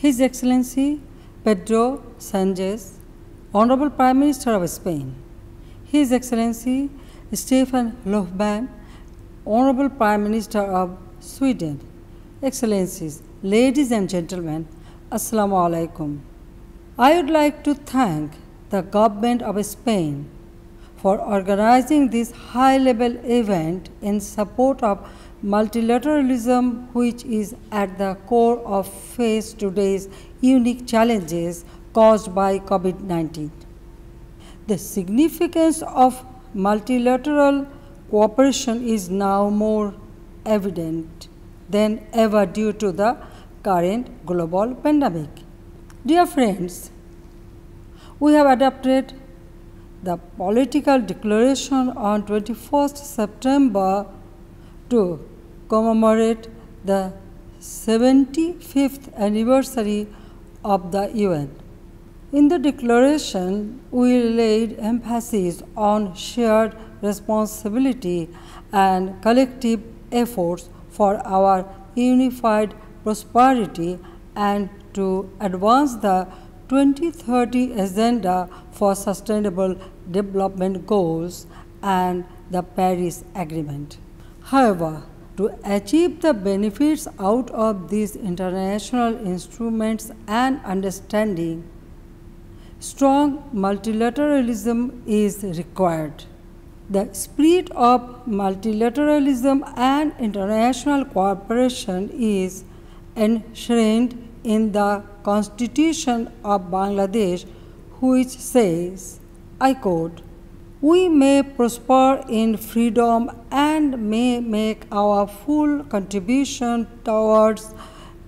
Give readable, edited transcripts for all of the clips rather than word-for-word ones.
His Excellency Pedro Sanchez, Honorable Prime Minister of Spain, His Excellency Stefan Löfven, Honorable Prime Minister of Sweden, Excellencies, ladies and gentlemen, Assalamu alaikum. I would like to thank the government of Spain for organizing this high-level event in support of multilateralism, which is at the core of face today's unique challenges caused by COVID-19. The significance of multilateral cooperation is now more evident than ever due to the current global pandemic. Dear friends, we have adopted the political declaration on 21st September to commemorate the 75th anniversary of the UN. In the declaration, we laid emphasis on shared responsibility and collective efforts for our unified prosperity and to advance the 2030 Agenda for Sustainable Development Goals and the Paris Agreement. However, to achieve the benefits out of these international instruments and understanding, strong multilateralism is required. The spirit of multilateralism and international cooperation is enshrined in the Constitution of Bangladesh, which says, I quote, "We may prosper in freedom and may make our full contribution towards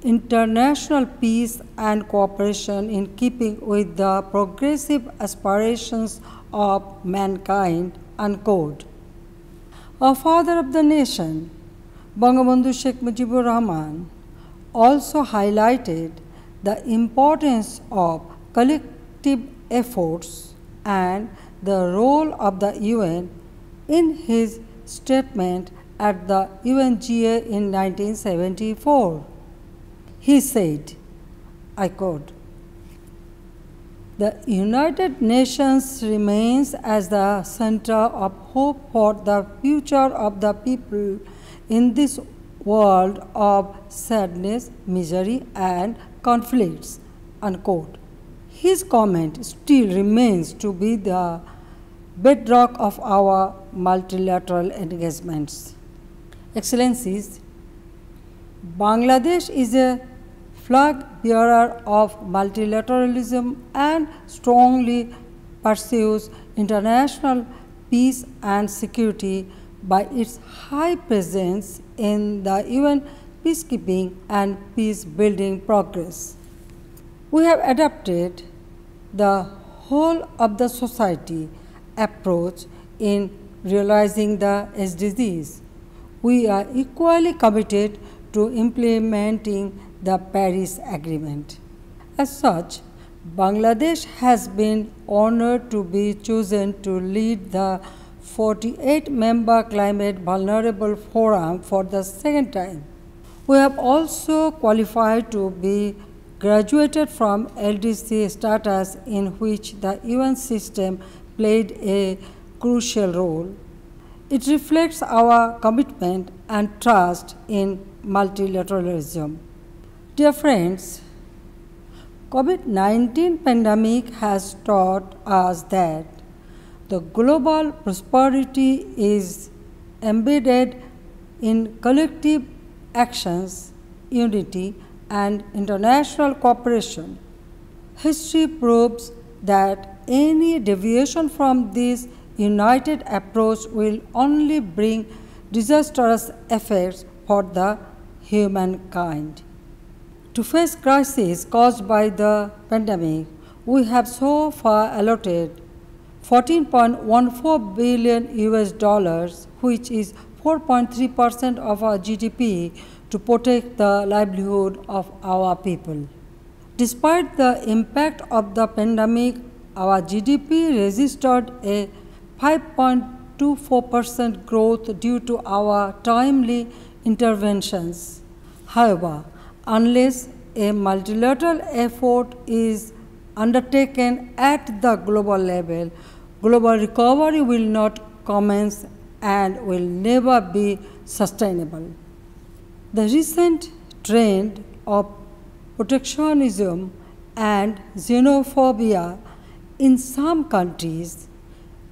international peace and cooperation in keeping with the progressive aspirations of mankind," unquote. Our father of the nation, Bangabandhu Sheikh Mujibur Rahman, also highlighted the importance of collective efforts and the role of the UN in his statement at the UNGA in 1974. He said, I quote, "The United Nations remains as the center of hope for the future of the people in this world of sadness, misery, and conflicts," unquote. His comment still remains to be the bedrock of our multilateral engagements. Excellencies, Bangladesh is a flag bearer of multilateralism and strongly pursues international peace and security by its high presence in the UN peacekeeping and peace-building progress. We have adopted the whole of the society approach in realizing the SDGs. We are equally committed to implementing the Paris Agreement. As such, Bangladesh has been honored to be chosen to lead the 48-member Climate Vulnerable Forum for the second time. We have also qualified to be graduated from LDC status, in which the UN system played a crucial role. It reflects our commitment and trust in multilateralism. Dear friends, COVID-19 pandemic has taught us that the global prosperity is embedded in collective actions, unity, and international cooperation. History proves that any deviation from this united approach will only bring disastrous effects for the humankind. To face crises caused by the pandemic, we have so far allotted $14.14 billion, which is 4.3% of our GDP, to protect the livelihood of our people. Despite the impact of the pandemic, our GDP registered a 5.24% growth due to our timely interventions. However, unless a multilateral effort is undertaken at the global level, global recovery will not commence and will never be sustainable. The recent trend of protectionism and xenophobia in some countries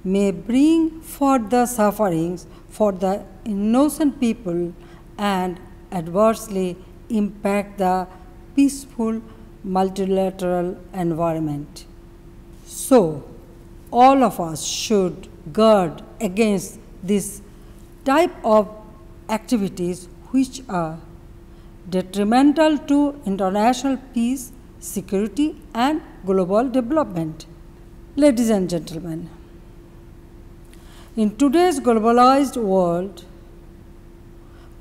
may bring further sufferings for the innocent people and adversely impact the peaceful multilateral environment. So, all of us should guard against this type of activities which are detrimental to international peace, security, and global development. Ladies and gentlemen, in today's globalized world,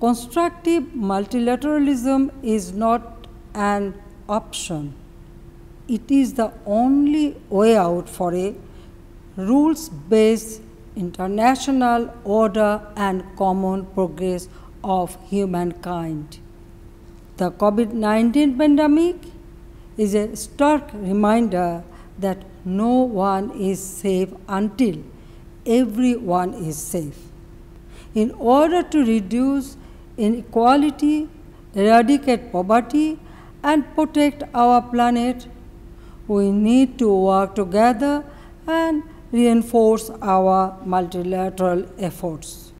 constructive multilateralism is not an option. It is the only way out for a rules-based international order and common progress of humankind. The COVID-19 pandemic is a stark reminder that no one is safe until everyone is safe. In order to reduce inequality, eradicate poverty, and protect our planet, we need to work together and reinforce our multilateral efforts.